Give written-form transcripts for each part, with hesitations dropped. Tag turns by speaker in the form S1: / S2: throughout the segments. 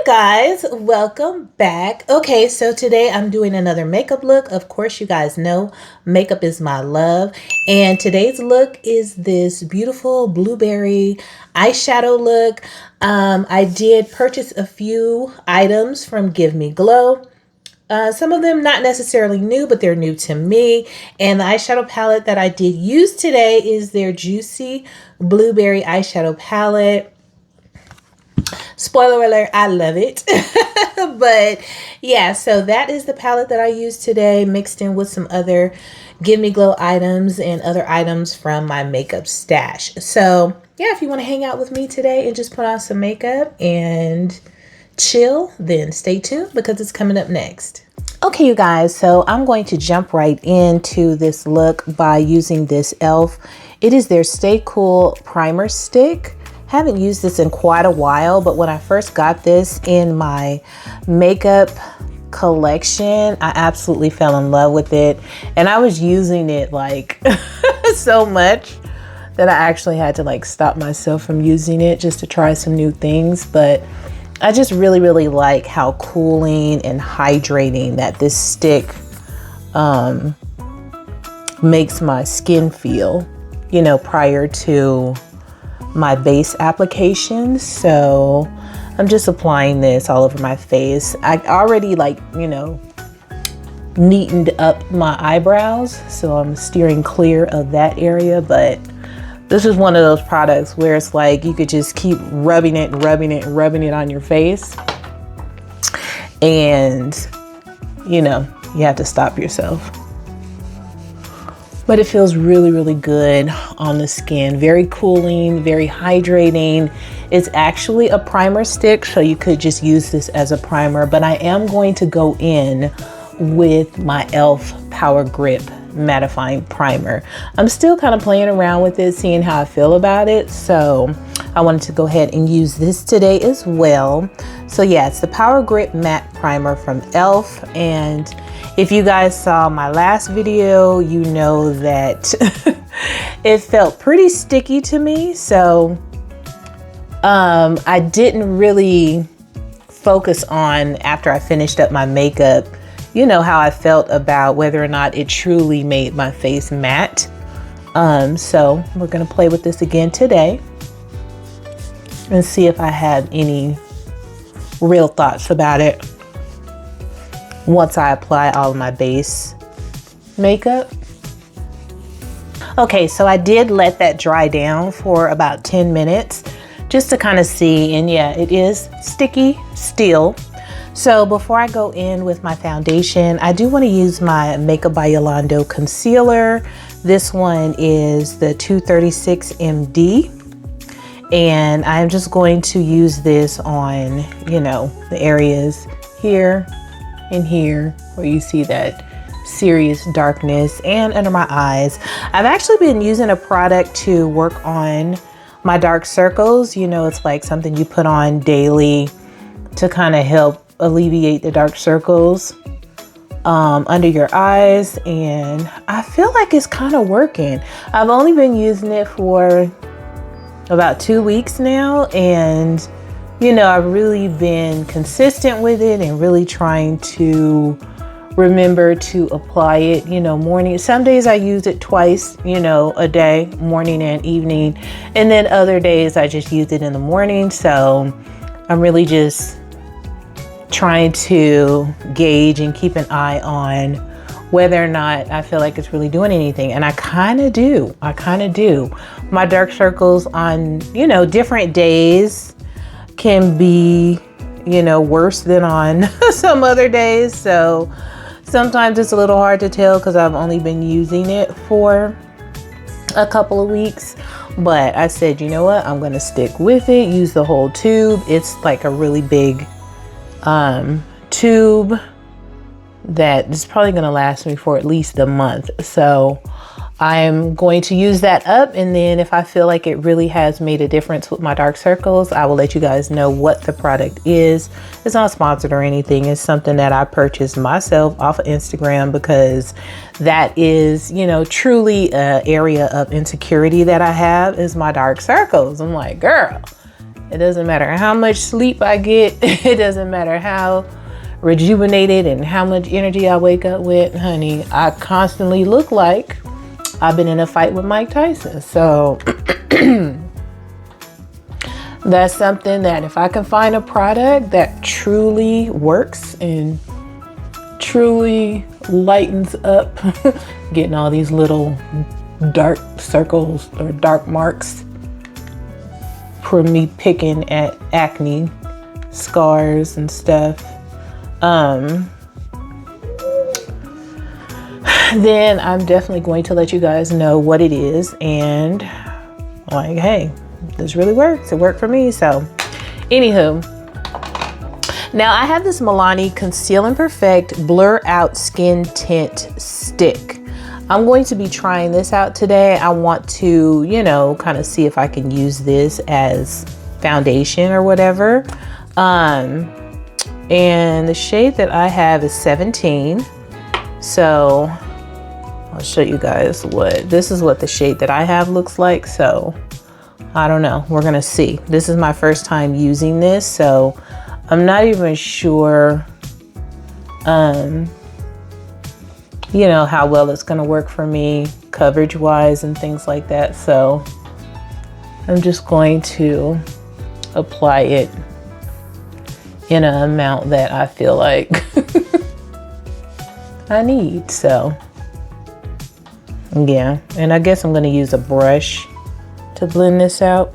S1: Guys, welcome back. Okay, so today I'm doing another makeup look. Of course, you guys know makeup is my love. And today's look is this beautiful blueberry eyeshadow look. I did purchase a few items from Give Me Glow. Some of them not necessarily new, but they're new to me. And the eyeshadow palette that I did use today is their Juicy Blueberry Eyeshadow Palette. Spoiler alert, I love it. But yeah, so that is the palette that I used today, mixed in with some other Give Me Glow items and other items from my makeup stash. So yeah, if you want to hang out with me today and just put on some makeup and chill, then stay tuned because it's coming up next. Okay, you guys, so I'm going to jump right into this look by using this e.l.f. It is their Stay Cool Primer Stick. Haven't used this in quite a while, but when I first got this in my makeup collection, I absolutely fell in love with it. And I was using it like so much that I actually had to like stop myself from using it just to try some new things. But I just really like how cooling and hydrating that this stick makes my skin feel, you know, prior to my base applications. So I'm just applying this all over my face. I already neatened up my eyebrows, so I'm steering clear of that area. But this is one of those products where it's like you could just keep rubbing it on your face, and you have to stop yourself. But it feels really good on the skin. Very cooling, very hydrating. It's actually a primer stick, so you could just use this as a primer, but I am going to go in with my e.l.f. Power Grip mattifying primer. I'm still kind of playing around with it, seeing how I feel about it. So I wanted to go ahead and use this today as well. So yeah, it's the Power Grip Matte Primer from e.l.f. And if you guys saw my last video, you know that it felt pretty sticky to me. So I didn't really focus on, after I finished up my makeup, how I felt about whether or not it truly made my face matte. So we're gonna play with this again today and see if I have any real thoughts about it once I apply all of my base makeup. Okay, so I did let that dry down for about 10 minutes just to kind of see, and yeah, it is sticky still. So before I go in with my foundation, I do want to use my Makeup by Yolanda concealer. This one is the 236 MD. And I'm just going to use this on, the areas here and here where you see that serious darkness, and under my eyes. I've actually been using a product to work on my dark circles. It's like something you put on daily to kind of help alleviate the dark circles under your eyes, and I feel like it's kind of working. I've only been using it for about 2 weeks now, and I've really been consistent with it and really trying to remember to apply it, morning. Some days I use it twice, a day, morning and evening, and then other days I just use it in the morning. So I'm really just trying to gauge and keep an eye on whether or not I feel like it's really doing anything. And I kind of do. My dark circles on, different days can be, worse than on some other days. So sometimes it's a little hard to tell because I've only been using it for a couple of weeks. But I said, you know what? I'm going to stick with it, use the whole tube. It's like a really big tube that is probably going to last me for at least a month. So I'm going to use that up, and then if I feel like it really has made a difference with my dark circles, I will let you guys know what the product is. It's not sponsored or anything. It's something that I purchased myself off of Instagram because that is, truly an area of insecurity that I have, is my dark circles. I'm like, girl, It doesn't matter how much sleep I get. It doesn't matter how rejuvenated and how much energy I wake up with, honey. I constantly look like I've been in a fight with Mike Tyson. So that's something that if I can find a product that truly works and truly lightens up, getting all these little dark circles or dark marks from me picking at acne scars and stuff, then I'm definitely going to let you guys know what it is, and like, hey, this really works. It worked for me. So anywho, now I have this Milani Conceal and Perfect Blur Out Skin Tint Stick. I'm going to be trying this out today. I want to, you know, kind of see if I can use this as foundation or whatever. And the shade that I have is 17. So I'll show you guys this is what the shade that I have looks like. So I don't know, we're gonna see. This is my first time using this, so I'm not even sure, you know, how well it's gonna work for me coverage wise and things like that. So I'm just going to apply it in an amount that I feel like I need. So yeah, and I guess I'm gonna use a brush to blend this out.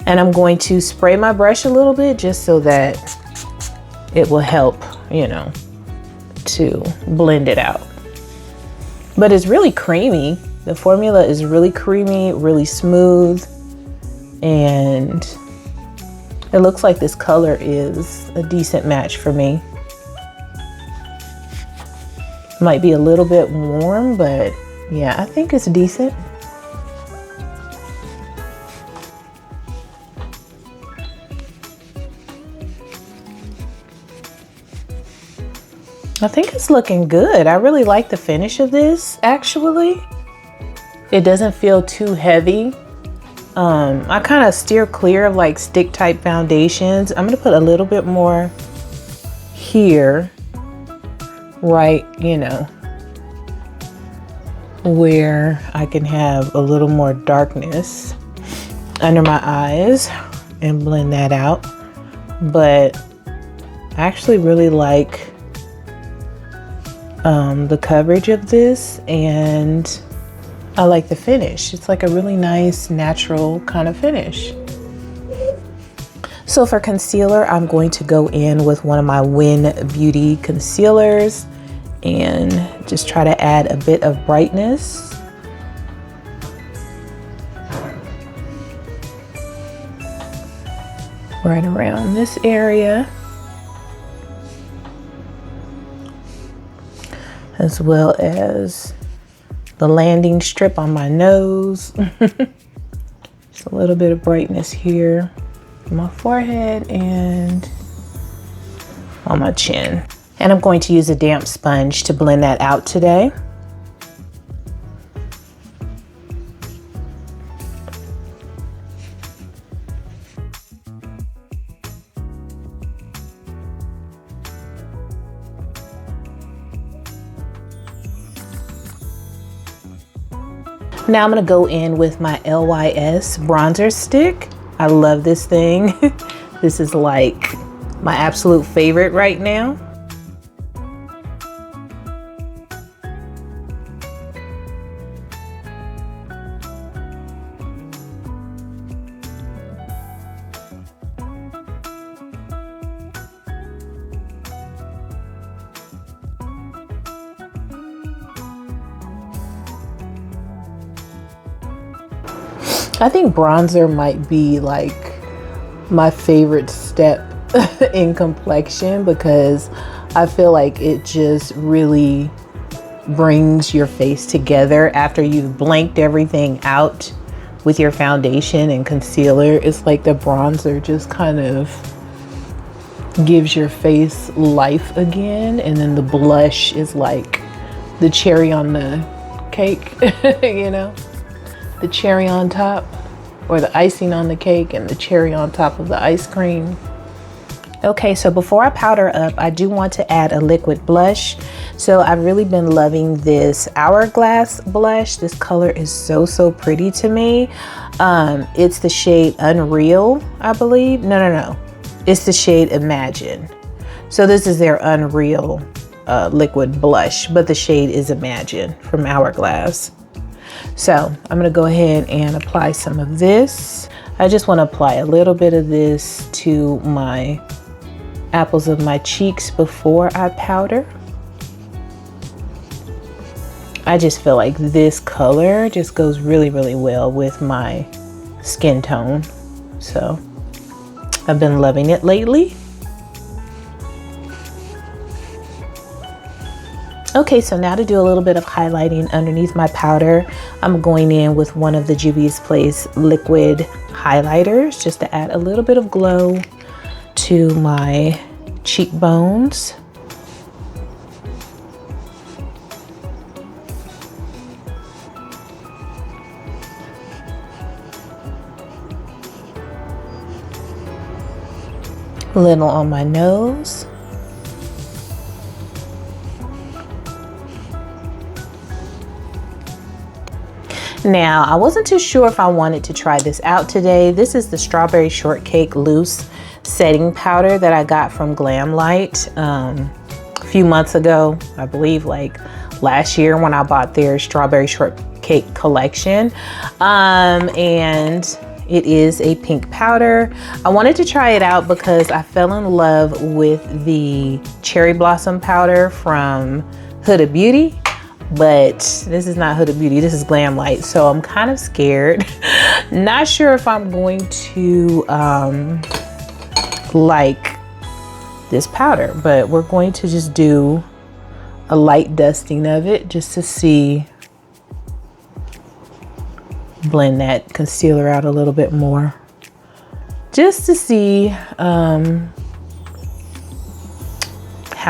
S1: And I'm going to spray my brush a little bit just so that it will help, you know, to blend it out. But it's really creamy. The formula is really creamy, really smooth, and it looks like this color is a decent match for me. Might be a little bit warm, but yeah, I think it's decent. I think it's looking good. I really like the finish of this, actually. It doesn't feel too heavy. I kind of steer clear of like stick type foundations. I'm gonna put a little bit more here, right, you know, where I can have a little more darkness under my eyes and blend that out. But I actually really like the coverage of this, and I like the finish. It's like a really nice natural kind of finish. So for concealer, I'm going to go in with one of my Win Beauty concealers and just try to add a bit of brightness. Right around this area, as well as the landing strip on my nose. Just a little bit of brightness here on my forehead and on my chin. And I'm going to use a damp sponge to blend that out today. Now I'm gonna go in with my LYS bronzer stick. I love this thing. This is like my absolute favorite right now. I think bronzer might be like my favorite step in complexion, because I feel like it just really brings your face together after you've blanked everything out with your foundation and concealer. It's like the bronzer just kind of gives your face life again, and then the blush is like the cherry on the cake, you know, the cherry on top. or the icing on the cake and the cherry on top of the ice cream. Okay, so before I powder up, I do want to add a liquid blush. So I've really been loving this Hourglass blush. This color is so pretty to me. It's the shade Unreal, I believe. No. It's the shade Imagine. So this is their Unreal liquid blush, but the shade is Imagine from Hourglass. So I'm gonna go ahead and apply some of this. I just wanna apply a little bit of this to my apples of my cheeks before I powder. I just feel like this color just goes really well with my skin tone. So I've been loving it lately. Okay, so now to do a little bit of highlighting underneath my powder, I'm going in with one of the Juvia's Place liquid highlighters just to add a little bit of glow to my cheekbones. A little on my nose. Now, I wasn't too sure if I wanted to try this out today. This is the Strawberry Shortcake Loose Setting Powder that I got from Glamlight a few months ago. I believe like last year when I bought their Strawberry Shortcake collection. And it is a pink powder. I wanted to try it out because I fell in love with the Cherry Blossom powder from Huda Beauty. But this is not Huda Beauty, this is Glamlight, so I'm kind of scared. Not sure if I'm going to like this powder, but we're going to just do a light dusting of it just to see, blend that concealer out a little bit more, just to see how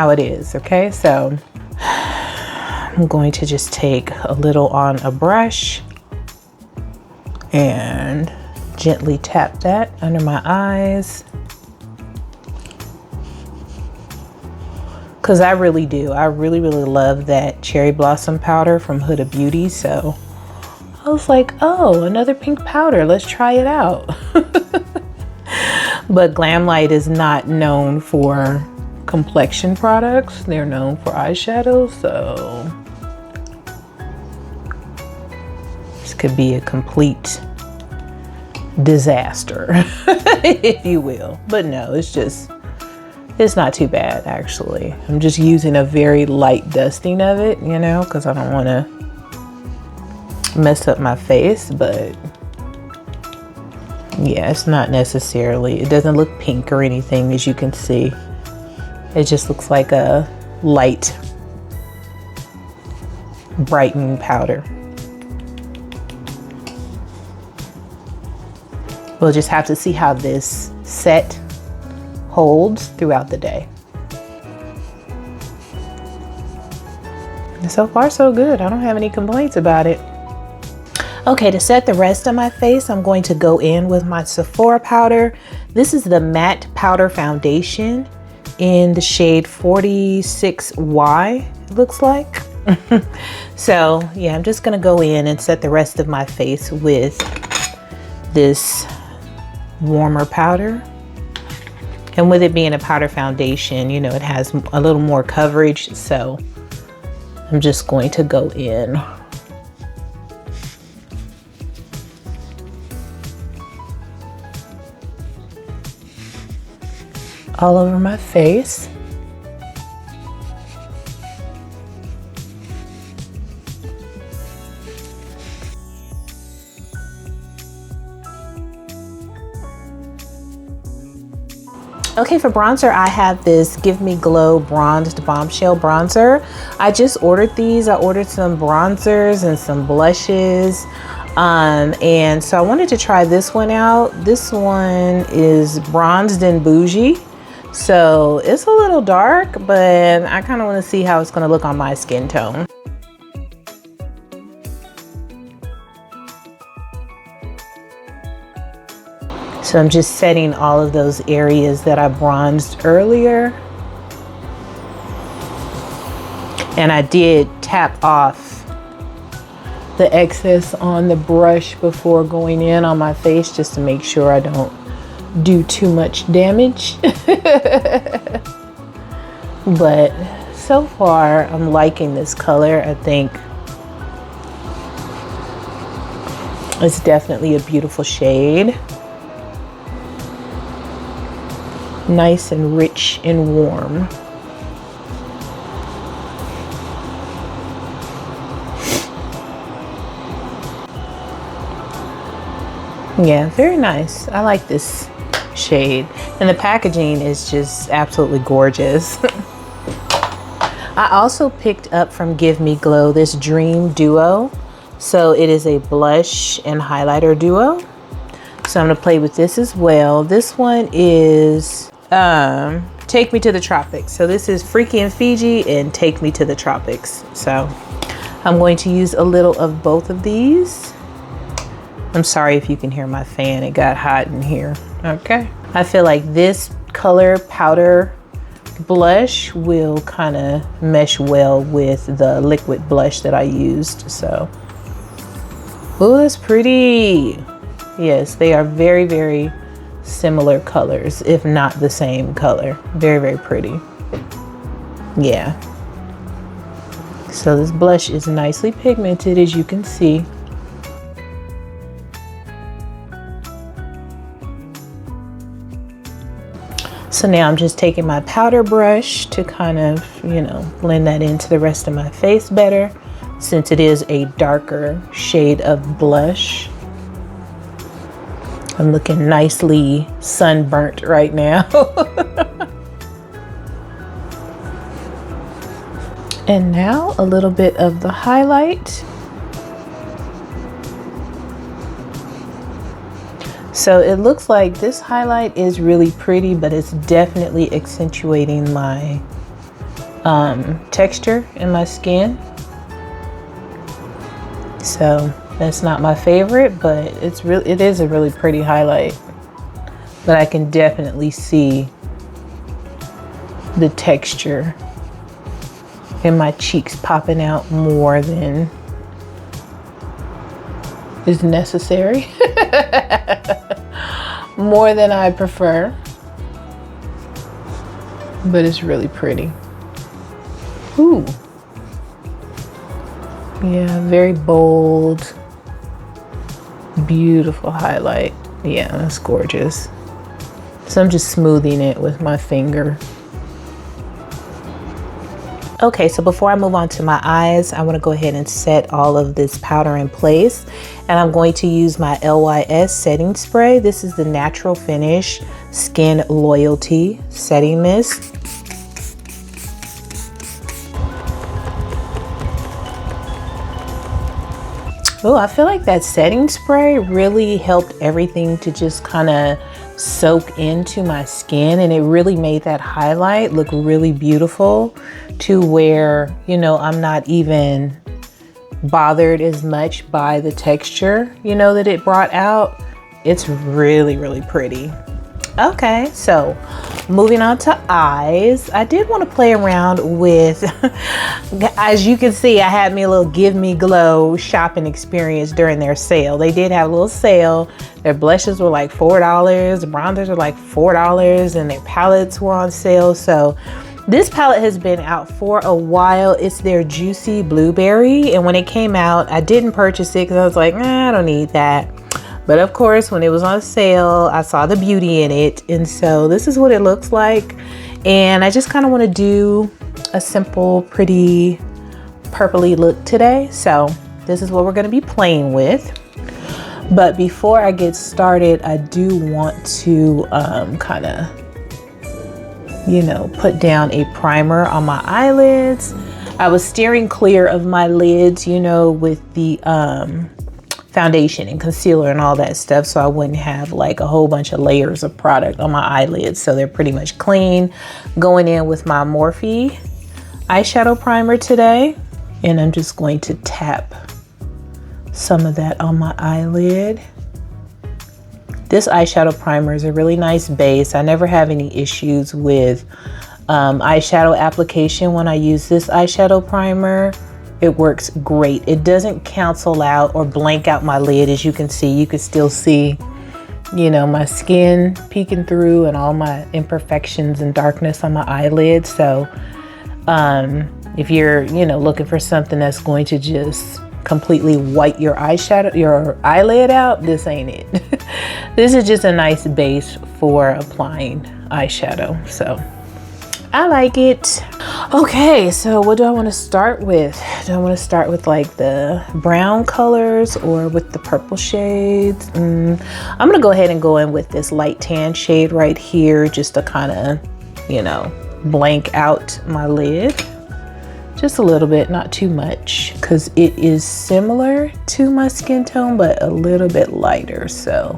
S1: it is. Okay, so I'm going to just take a little on a brush and gently tap that under my eyes. Because I really really love that Cherry Blossom powder from Huda Beauty. So I was like, oh, another pink powder, let's try it out. But Glamlight is not known for complexion products. They're known for eyeshadows, so could be a complete disaster, if you will. But no, it's not too bad actually. I'm just using a very light dusting of it, you know, because I don't want to mess up my face. But yeah, it's not necessarily, it doesn't look pink or anything, as you can see. It just looks like a light brightening powder. We'll just have to see how this set holds throughout the day. And so far so good. I don't have any complaints about it. Okay, to set the rest of my face, I'm going to go in with my Sephora powder. This is the Matte Powder Foundation in the shade 46Y, it looks like. So yeah, I'm just gonna go in and set the rest of my face with this warmer powder. And with it being a powder foundation, you know, it has a little more coverage, so I'm just going to go in all over my face. Okay, for bronzer, I have this Give Me Glow Bronzed Bombshell Bronzer. I just ordered these. I ordered some bronzers and some blushes. And so I wanted to try this one out. This one is Bronzed and Bougie. So it's a little dark, but I kind of want to see how it's going to look on my skin tone. So I'm just setting all of those areas that I bronzed earlier. And I did tap off the excess on the brush before going in on my face, just to make sure I don't do too much damage. But so far I'm liking this color. I think it's definitely a beautiful shade. Nice and rich and warm. Yeah, very nice. I like this shade. And the packaging is just absolutely gorgeous. I also picked up from Give Me Glow this Dream Duo. So it is a blush and highlighter duo. So I'm gonna play with this as well. This one is Take Me to the Tropics. So this is Freaky and Fiji and Take Me to the Tropics. So I'm going to use a little of both of these. I'm sorry if you can hear my fan, it got hot in here. Okay. I feel like this color powder blush will kind of mesh well with the liquid blush that I used. So, oh, that's pretty. Yes, they are very, very similar colors, if not the same color. Very, very pretty. Yeah. So this blush is nicely pigmented, as you can see. So now I'm just taking my powder brush to kind of, you know, blend that into the rest of my face better, since it is a darker shade of blush. I'm looking nicely sunburnt right now. And now a little bit of the highlight. So it looks like this highlight is really pretty, but it's definitely accentuating my texture in my skin. So that's not my favorite, but it is a really pretty highlight. But I can definitely see the texture in my cheeks popping out more than is necessary. More than I prefer. But it's really pretty. Ooh. Yeah, very bold. Beautiful highlight. Yeah, that's gorgeous. So I'm just smoothing it with my finger. Okay, so before I move on to my eyes, I want to go ahead and set all of this powder in place. And I'm going to use my LYS setting spray. This is the Natural Finish Skin Loyalty Setting Mist. Oh, I feel like that setting spray really helped everything to just kind of soak into my skin, and it really made that highlight look really beautiful, to where, you know, I'm not even bothered as much by the texture, you know, that it brought out. It's really, really pretty. Okay, so moving on to eyes. I did want to play around with, as you can see, I had me a little Give Me Glow shopping experience during their sale. They did have a little sale. Their blushes were like $4, the bronzers were like $4, and their palettes were on sale. So this palette has been out for a while. It's their Juicy Blueberry, and when it came out, I didn't purchase it because I was like, I don't need that. But of course, when it was on sale, I saw the beauty in it. And so this is what it looks like. And I just kind of want to do a simple, pretty purpley look today. So this is what we're going to be playing with. But before I get started, I do want to kind of, you know, put down a primer on my eyelids. I was steering clear of my lids, you know, with the foundation and concealer and all that stuff, so I wouldn't have like a whole bunch of layers of product on my eyelids. So they're pretty much clean. Going in with my Morphe eyeshadow primer today, and I'm just going to tap some of that on my eyelid. This eyeshadow primer is a really nice base. I never have any issues with eyeshadow application when I use this eyeshadow primer. It works great. It doesn't cancel out or blank out my lid. As you can see, you can still see, you know, my skin peeking through and all my imperfections and darkness on my eyelid. So if you're, you know, looking for something that's going to just completely white your eyelid out, this ain't it. This is just a nice base for applying eyeshadow. So I like it. Okay, so what do I want to start with? Do I want to start with like the brown colors or with the purple shades? I'm gonna go ahead and go in with this light tan shade right here, just to kind of, you know, blank out my lid. Just a little bit, not too much, because it is similar to my skin tone, but a little bit lighter. So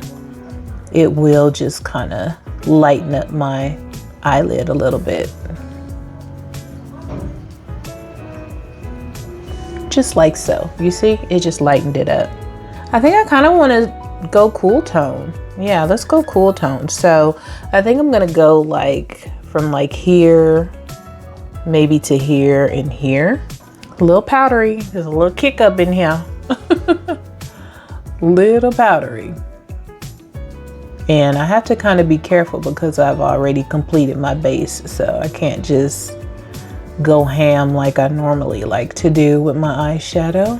S1: it will just kind of lighten up my eyelid a little bit. Just like so. You see, it just lightened it up. I think I kind of want to go cool tone. Yeah, let's go cool tone. So I think I'm gonna go like from like here, maybe to here and here. A little powdery. There's a little kick up in here. Little powdery. And I have to kind of be careful because I've already completed my base, so I can't just go ham like I normally like to do with my eyeshadow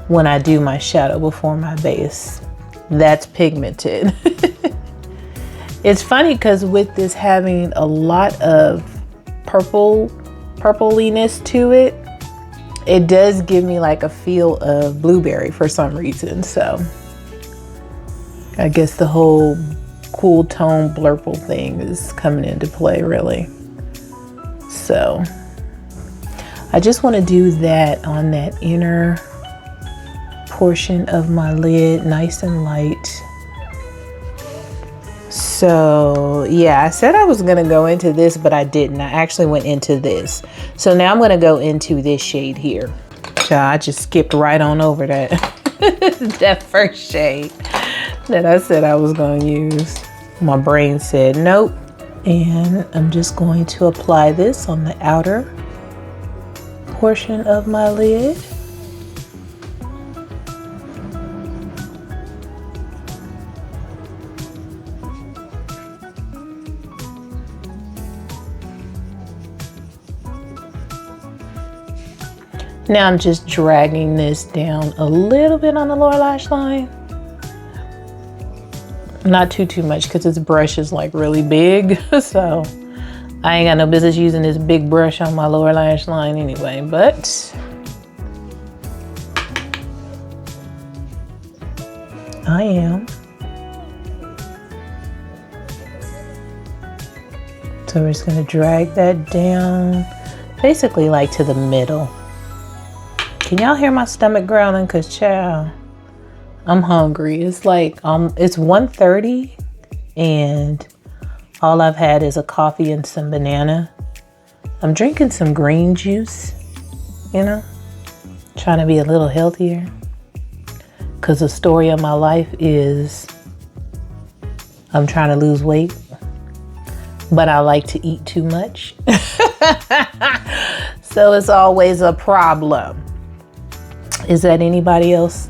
S1: when I do my shadow before my base. That's pigmented. It's funny because with this having a lot of purpliness to it, it does give me like a feel of blueberry for some reason. So I guess the whole cool tone blurple thing is coming into play really. So I just want to do that on that inner portion of my lid, nice and light. So yeah, I said I was going to go into this, but I didn't. I actually went into this. So now I'm going to go into this shade here. I just skipped right on over that that first shade that I said I was going to use. My brain said nope. And I'm just going to apply this on the outer portion of my lid. Now I'm just dragging this down a little bit on the lower lash line. Not too much because this brush is like really big. So I ain't got no business using this big brush on my lower lash line anyway, but I am. So we're just gonna drag that down, basically like to the middle. Can y'all hear my stomach growling? Cause child, I'm hungry. It's like it's 1:30 and all I've had is a coffee and some banana. I'm drinking some green juice, you know, trying to be a little healthier. Cause the story of my life is I'm trying to lose weight, but I like to eat too much. So it's always a problem. Is that anybody else?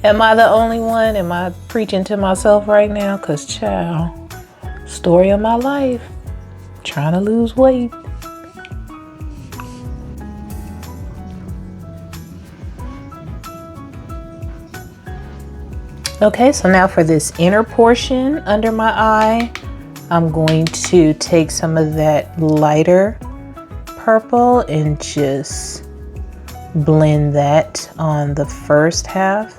S1: Am I the only one? Am I preaching to myself right now? Cause child, story of my life, trying to lose weight. Okay, so now for this inner portion under my eye, I'm going to take some of that lighter purple and just blend that on the first half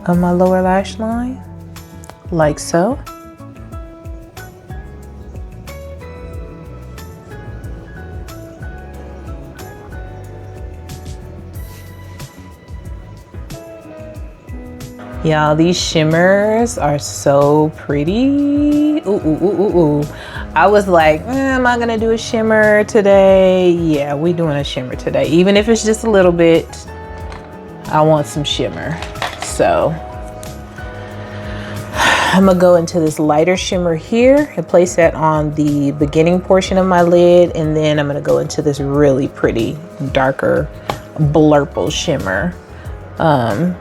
S1: of my lower lash line, like so. Y'all, these shimmers are so pretty. Ooh, ooh, ooh, ooh, ooh. I was like, am I gonna do a shimmer today? Yeah, we doing a shimmer today. Even if it's just a little bit, I want some shimmer. So I'm gonna go into this lighter shimmer here and place that on the beginning portion of my lid, and then I'm gonna go into this really pretty darker blurple shimmer. And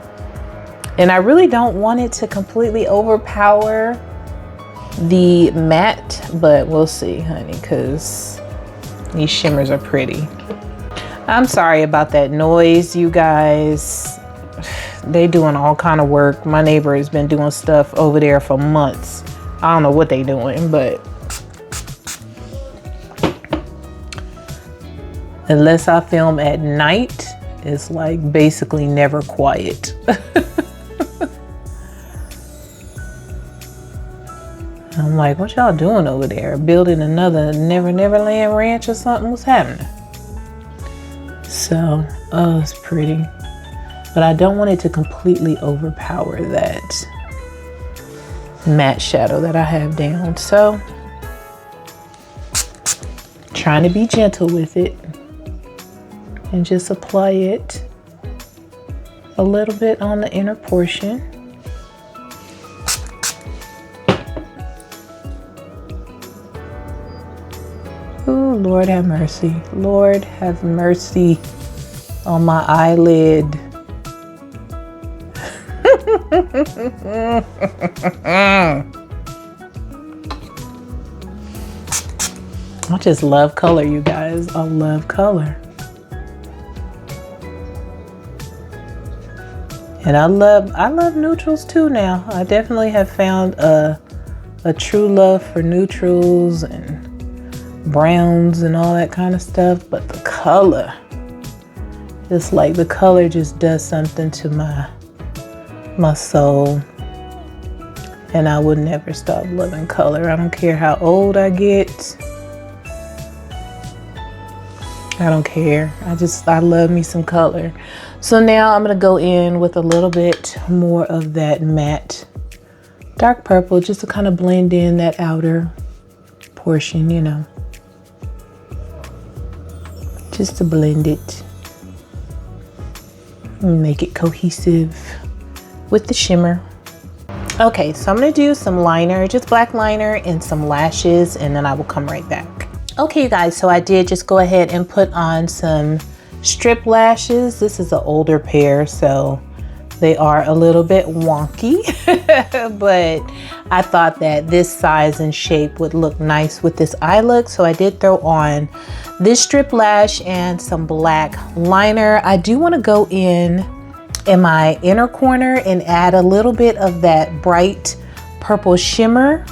S1: I really don't want it to completely overpower the matte, but we'll see, honey, because these shimmers are pretty. I'm sorry about that noise, you guys. They doing all kind of work. My neighbor has been doing stuff over there for months. I don't know what they doing, but unless I film at night, it's like basically never quiet. I'm like, what y'all doing over there? Building another Never Land ranch or something? What's happening? So, oh, it's pretty. But I don't want it to completely overpower that matte shadow that I have down. So, trying to be gentle with it and just apply it a little bit on the inner portion. Ooh, Lord have mercy. Lord have mercy on my eyelid. I just love color, you guys. I love color. And I love neutrals too now. I definitely have found a true love for neutrals and browns and all that kind of stuff, but the color, it's like the color just does something to my soul, and I would never stop loving color. I don't care how old I get. I don't care. I love me some color. So now I'm gonna go in with a little bit more of that matte dark purple just to kind of blend in that outer portion, you know. Just to blend it and make it cohesive with the shimmer. Okay, so I'm gonna do some liner, just black liner and some lashes, and then I will come right back. Okay, you guys, so I did just go ahead and put on some strip lashes. This is an older pair, so they are a little bit wonky, but I thought that this size and shape would look nice with this eye look, so I did throw on this strip lash and some black liner. I do want to go in my inner corner and add a little bit of that bright purple shimmer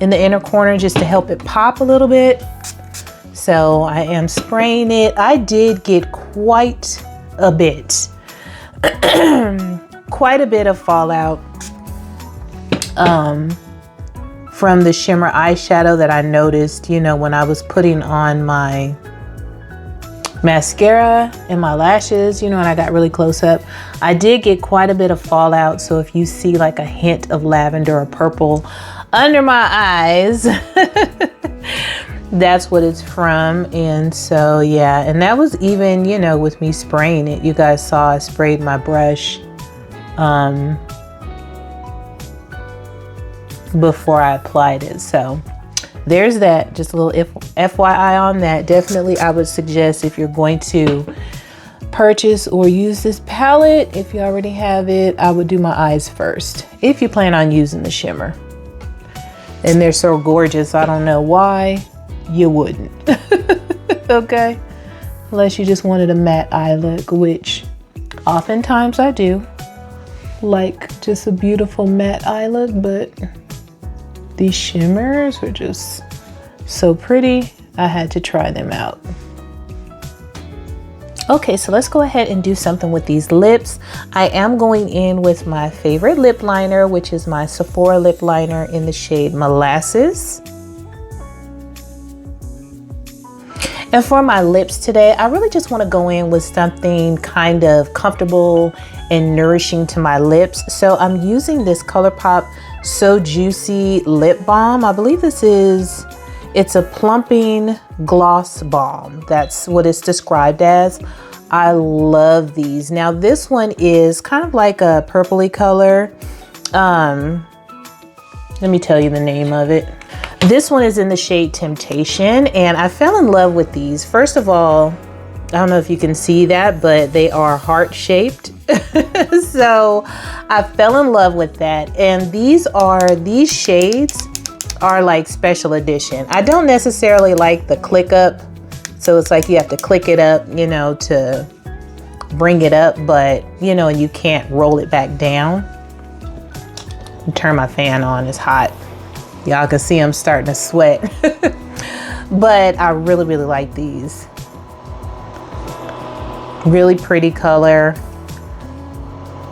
S1: in the inner corner just to help it pop a little bit. So I am spraying it. I did get quite a bit of fallout from the shimmer eyeshadow that I noticed, you know, when I was putting on my mascara and my lashes, you know, and I got really close up. I did get quite a bit of fallout. So if you see like a hint of lavender or purple under my eyes, that's what it's from. And so, yeah, and that was even, you know, with me spraying it. You guys saw I sprayed my brush before I applied it. So there's that, just a little FYI on that. Definitely I would suggest, if you're going to purchase or use this palette, if you already have it, I would do my eyes first if you plan on using the shimmer. And they're so gorgeous, I don't know why you wouldn't. Okay, unless you just wanted a matte eye look, which oftentimes I do like just a beautiful matte eye look, but these shimmers were just so pretty, I had to try them out. Okay, so let's go ahead and do something with these lips. I am going in with my favorite lip liner, which is my Sephora lip liner in the shade Molasses. And for my lips today, I really just want to go in with something kind of comfortable and nourishing to my lips. So I'm using this ColourPop So Juicy Lip Balm. I believe it's a plumping gloss balm. That's what it's described as. I love these. Now this one is kind of like a purpley color. Let me tell you the name of it. This one is in the shade Temptation, and I fell in love with these. First of all, I don't know if you can see that, but they are heart shaped. So I fell in love with that. And these shades are like special edition. I don't necessarily like the click up. So it's like you have to click it up, you know, to bring it up, but you know, and you can't roll it back down. Turn my fan on, it's hot. Y'all can see I'm starting to sweat. But I really, really like these. Really pretty color.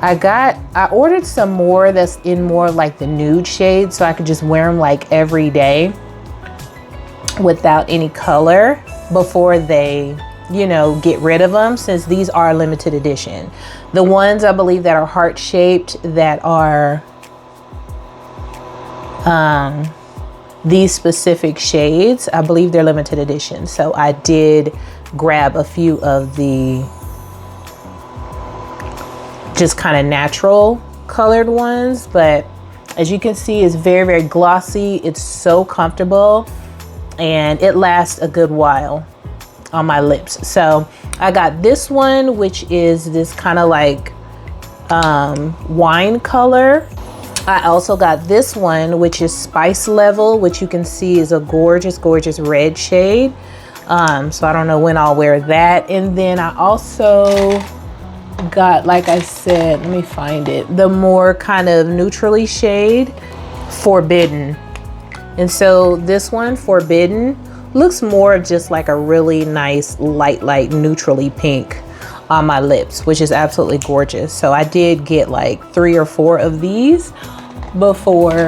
S1: I ordered some more that's in more like the nude shade, so I could just wear them like every day without any color before they, you know, get rid of them, since these are limited edition. The ones I believe that are heart shaped, that are these specific shades, I believe they're limited edition. So I did grab a few of the just kind of natural colored ones, but as you can see, it's very, very glossy. It's so comfortable and it lasts a good while on my lips. So I got this one, which is this kind of like wine color. I also got this one, which is Spice Level, which you can see is a gorgeous, gorgeous red shade. So I don't know when I'll wear that. And then I also got, like I said, let me find it, the more kind of neutrally shade, Forbidden. And so this one, Forbidden, looks more of just like a really nice light neutrally pink on my lips, which is absolutely gorgeous. So I did get like 3 or 4 of these before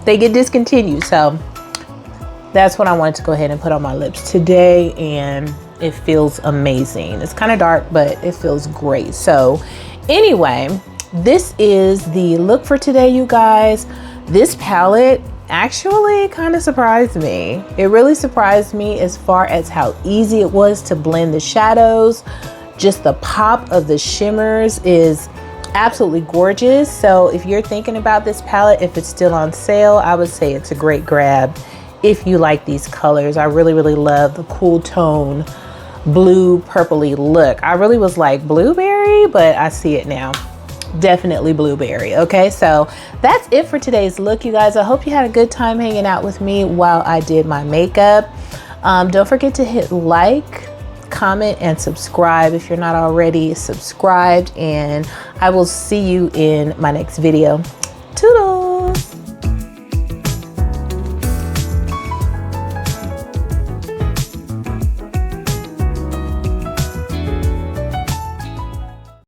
S1: they get discontinued. So that's what I wanted to go ahead and put on my lips today, and it feels amazing. It's kind of dark, but it feels great. So anyway, this is the look for today, you guys. This palette actually kind of surprised me. It really surprised me as far as how easy it was to blend the shadows. Just the pop of the shimmers is absolutely gorgeous. So if you're thinking about this palette, if it's still on sale, I would say it's a great grab if you like these colors. I really, really love the cool tone blue purpley look. I really was like blueberry, but I see it now. Definitely blueberry. Okay, so that's it for today's look, you guys. I hope you had a good time hanging out with me while I did my makeup. Don't forget to hit like, comment, and subscribe if you're not already subscribed, and I will see you in my next video. Toodles.